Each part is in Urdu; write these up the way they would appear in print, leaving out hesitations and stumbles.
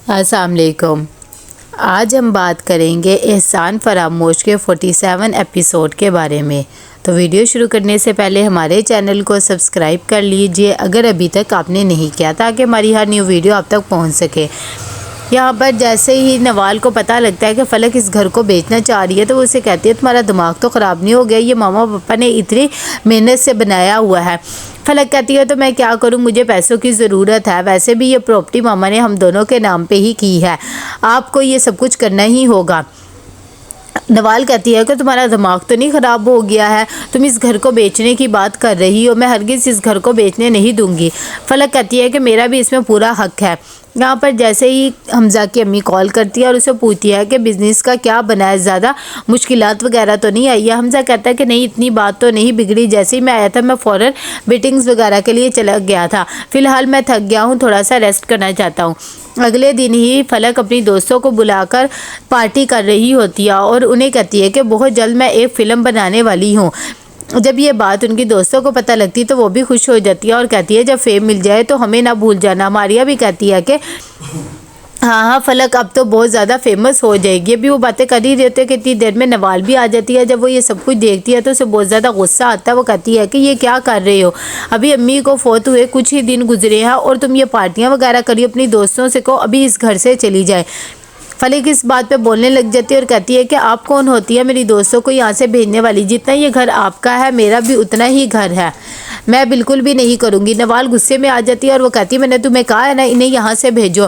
السلام علیکم۔ آج ہم بات کریں گے احسان فراموش کے 47 ایپیسوڈ کے بارے میں۔ تو ویڈیو شروع کرنے سے پہلے ہمارے چینل کو سبسکرائب کر لیجئے اگر ابھی تک آپ نے نہیں کیا، تاکہ ہماری ہر نیو ویڈیو آپ تک پہنچ سکے۔ یہاں پر جیسے ہی نوال کو پتہ لگتا ہے کہ فلک اس گھر کو بیچنا چاہ رہی ہے تو وہ اسے کہتی ہے تمہارا دماغ تو خراب نہیں ہو گیا، یہ ماما پاپا نے اتنی محنت سے بنایا ہوا ہے۔ فلک کہتی ہے تو میں کیا کروں، مجھے پیسوں کی ضرورت ہے، ویسے بھی یہ پراپرٹی ماما نے ہم دونوں کے نام پہ ہی کی ہے، آپ کو یہ سب کچھ کرنا ہی ہوگا۔ نوال کہتی ہے کہ تمہارا دماغ تو نہیں خراب ہو گیا ہے، تم اس گھر کو بیچنے کی بات کر رہی ہو، میں ہرگز اس گھر کو بیچنے نہیں دوں گی۔ فلک کہتی ہے کہ میرا بھی اس میں پورا حق ہے۔ یہاں پر جیسے ہی حمزہ کی امی کال کرتی ہے اور اسے پوچھتی ہے کہ بزنس کا کیا بنا ہے، زیادہ مشکلات وغیرہ تو نہیں آئی ہے۔ حمزہ کہتا ہے کہ نہیں، اتنی بات تو نہیں بگڑی، جیسے ہی میں آیا تھا میں فوراً میٹنگز وغیرہ کے لیے چلا گیا تھا، فی الحال میں تھک گیا ہوں، تھوڑا سا ریسٹ کرنا چاہتا ہوں۔ اگلے دن ہی فلک اپنی دوستوں کو بلا کر پارٹی کر رہی ہوتی ہے اور انہیں کہتی ہے کہ بہت جلد میں ایک فلم بنانے والی ہوں۔ جب یہ بات ان کی دوستوں کو پتہ لگتی تو وہ بھی خوش ہو جاتی ہے اور کہتی ہے جب فیم مل جائے تو ہمیں نہ بھول جانا۔ ماریا بھی کہتی ہے کہ ہاں فلک اب تو بہت زیادہ فیمس ہو جائے گی۔ ابھی وہ باتیں کر ہی رہتے کہ اتنی دیر میں نوال بھی آ جاتی ہے۔ جب وہ یہ سب کچھ دیکھتی ہے تو اسے بہت زیادہ غصہ آتا ہے۔ وہ کہتی ہے کہ یہ کیا کر رہے ہو، ابھی امی کو فوت ہوئے کچھ ہی دن گزرے ہیں اور تم یہ پارٹیاں وغیرہ کری، اپنی دوستوں سے کہو ابھی اس گھر سے چلی جائے۔ فلک اس بات پہ بولنے لگ جاتی ہے اور کہتی ہے کہ آپ کون ہوتی ہے میری دوستوں کو یہاں سے بھیجنے والی، جتنا یہ گھر آپ کا ہے میرا بھی اتنا ہی گھر ہے، میں بالکل بھی نہیں کروں گی۔ نوال غصے میں آ جاتی ہے اور وہ کہتی ہے میں نے تمہیں کہا ہے نا انہیں یہاں سے بھیجو،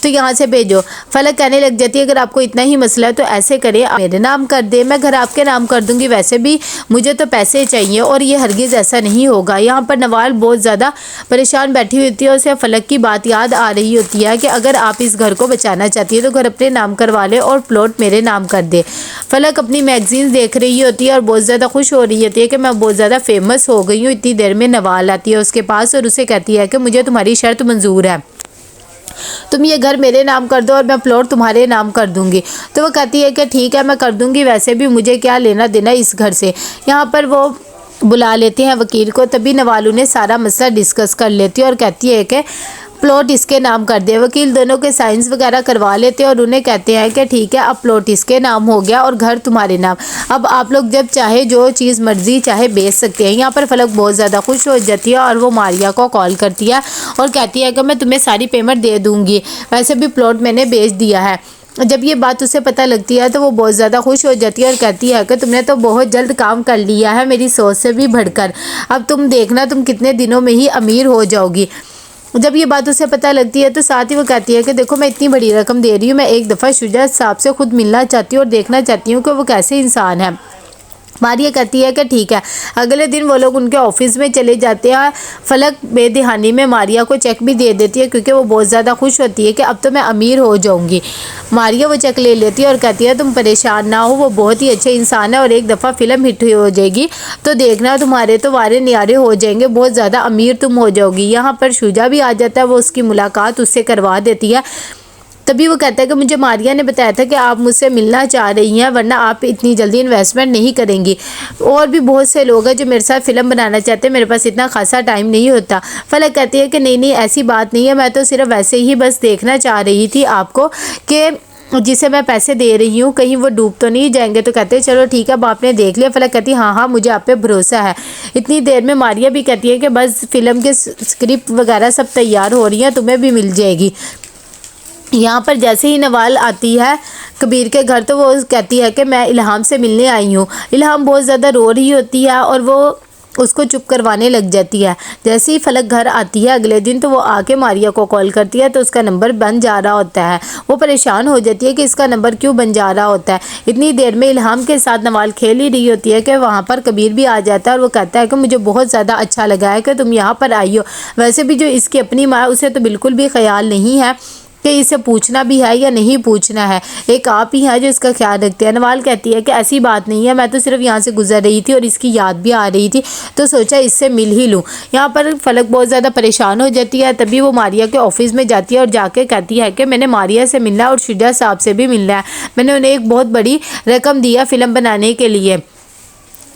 تو یہاں سے بھیجو۔ فلک کہنے لگ جاتی ہے اگر آپ کو اتنا ہی مسئلہ ہے تو ایسے کریں میرے نام کر دے، میں گھر آپ کے نام کر دوں گی، ویسے بھی مجھے تو پیسے چاہیے اور یہ ہرگز ایسا نہیں ہوگا۔ یہاں پر نوال بہت زیادہ پریشان بیٹھی ہوئی ہوتی ہے اور اسے فلک کی بات یاد آ رہی ہوتی ہے کہ اگر آپ اس گھر کو بچانا چاہتی ہے تو گھر اپنے نام کروا لے اور پلاٹ میرے نام کر دے۔ فلک اپنی میگزین دیکھ رہی ہوتی ہے اور بہت زیادہ خوش ہو رہی ہوتی ہے کہ میں بہت زیادہ فیمس ہو گئی ہوں۔ اتنی دیر میں نوال آتی ہے اس کے پاس اور اسے کہتی ہے کہ مجھے تمہاری شرط منظور ہے، تم یہ گھر میرے نام کر دو اور میں پلاٹ تمہارے نام کر دوں گی۔ تو وہ کہتی ہے کہ ٹھیک ہے میں کر دوں گی، ویسے بھی مجھے کیا لینا دینا اس گھر سے۔ یہاں پر وہ بلا لیتے ہیں وکیل کو، تبھی نوال انہیں سارا مسئلہ ڈسکس کر لیتی ہے اور کہتی ہے کہ پلاٹ اس کے نام کر دے۔ وکیل دونوں کے سائنس وغیرہ کروا لیتے ہیں اور انہیں کہتے ہیں کہ ٹھیک ہے اب پلاٹ اس کے نام ہو گیا اور گھر تمہارے نام، اب آپ لوگ جب چاہے جو چیز مرضی چاہے بیچ سکتے ہیں۔ یہاں پر فلک بہت زیادہ خوش ہو جاتی ہے اور وہ ماریا کو کال کرتی ہے اور کہتی ہے کہ میں تمہیں ساری پیمنٹ دے دوں گی، ویسے بھی پلاٹ میں نے بیچ دیا ہے۔ جب یہ بات اسے پتہ لگتی ہے تو وہ بہت زیادہ خوش ہو جاتی ہے اور کہتی ہے کہ تم نے تو بہت جلد کام کر لیا ہے، میری سوچ سے بھی بڑھ کر، اب تم دیکھنا تم کتنے دنوں میں ہی امیر ہو جاؤ گی۔ جب یہ بات اسے پتہ لگتی ہے تو ساتھ ہی وہ کہتی ہے کہ دیکھو میں اتنی بڑی رقم دے رہی ہوں، میں ایک دفعہ شجاع صاحب سے خود ملنا چاہتی ہوں اور دیکھنا چاہتی ہوں کہ وہ کیسے انسان ہے۔ ماریا کہتی ہے کہ ٹھیک ہے۔ اگلے دن وہ لوگ ان کے آفس میں چلے جاتے ہیں۔ فلک بے دہانی میں ماریا کو چیک بھی دے دیتی ہے کیونکہ وہ بہت زیادہ خوش ہوتی ہے کہ اب تو میں امیر ہو جاؤں گی۔ ماریا وہ چیک لے لیتی ہے اور کہتی ہے تم پریشان نہ ہو، وہ بہت ہی اچھے انسان ہے اور ایک دفعہ فلم ہٹ ہو جائے گی تو دیکھنا تمہارے تو وارے نیارے ہو جائیں گے، بہت زیادہ امیر تم ہو جاؤ گی۔ یہاں پر شجاع بھی آ جاتا ہے، وہ اس کی ملاقات اس سے کروا دیتی ہے۔ تبھی وہ کہتا ہے کہ مجھے ماریا نے بتایا تھا کہ آپ مجھ سے ملنا چاہ رہی ہیں، ورنہ آپ اتنی جلدی انویسٹمنٹ نہیں کریں گی، اور بھی بہت سے لوگ ہیں جو میرے ساتھ فلم بنانا چاہتے ہیں، میرے پاس اتنا خاصا ٹائم نہیں ہوتا۔ فلک کہتی ہے کہ نہیں ایسی بات نہیں ہے، میں تو صرف ویسے ہی بس دیکھنا چاہ رہی تھی آپ کو کہ جسے میں پیسے دے رہی ہوں کہیں وہ ڈوب تو نہیں جائیں گے۔ تو کہتے ہیں چلو ٹھیک ہے اب آپ نے دیکھ لیا۔ فلک کہتی ہے ہاں مجھے آپ پہ بھروسہ ہے۔ اتنی دیر میں ماریا بھی کہتی ہے کہ بس فلم کے اسکرپٹ وغیرہ سب تیار ہو رہی ہیں، تمہیں بھی مل جائے گی۔ یہاں پر جیسے ہی نوال آتی ہے کبیر کے گھر تو وہ کہتی ہے کہ میں الہام سے ملنے آئی ہوں۔ الہام بہت زیادہ رو رہی ہوتی ہے اور وہ اس کو چپ کروانے لگ جاتی ہے۔ جیسے ہی فلک گھر آتی ہے اگلے دن تو وہ آ کے ماریا کو کال کرتی ہے تو اس کا نمبر بن جا رہا ہوتا ہے۔ وہ پریشان ہو جاتی ہے کہ اس کا نمبر کیوں بن جا رہا ہوتا ہے۔ اتنی دیر میں الہام کے ساتھ نوال کھیل ہی رہی ہوتی ہے کہ وہاں پر کبیر بھی آ جاتا ہے اور وہ کہتا ہے کہ مجھے بہت زیادہ اچھا لگا ہے کہ تم یہاں پر آئی ہو، ویسے بھی جو اس کی اپنی ماں ہے اسے تو بالکل بھی خیال نہیں ہے کہ اسے پوچھنا بھی ہے یا نہیں پوچھنا ہے، ایک آپ ہی ہے جو اس کا خیال رکھتے ہیں۔ نوال کہتی ہے کہ ایسی بات نہیں ہے، میں تو صرف یہاں سے گزر رہی تھی اور اس کی یاد بھی آ رہی تھی تو سوچا اس سے مل ہی لوں۔ یہاں پر فلک بہت زیادہ پریشان ہو جاتی ہے، تبھی وہ ماریا کے آفس میں جاتی ہے اور جا کے کہتی ہے کہ میں نے ماریا سے ملنا ہے اور شجاع صاحب سے بھی ملنا ہے، میں نے انہیں ایک بہت بڑی رقم دی ہے فلم بنانے کے لیے۔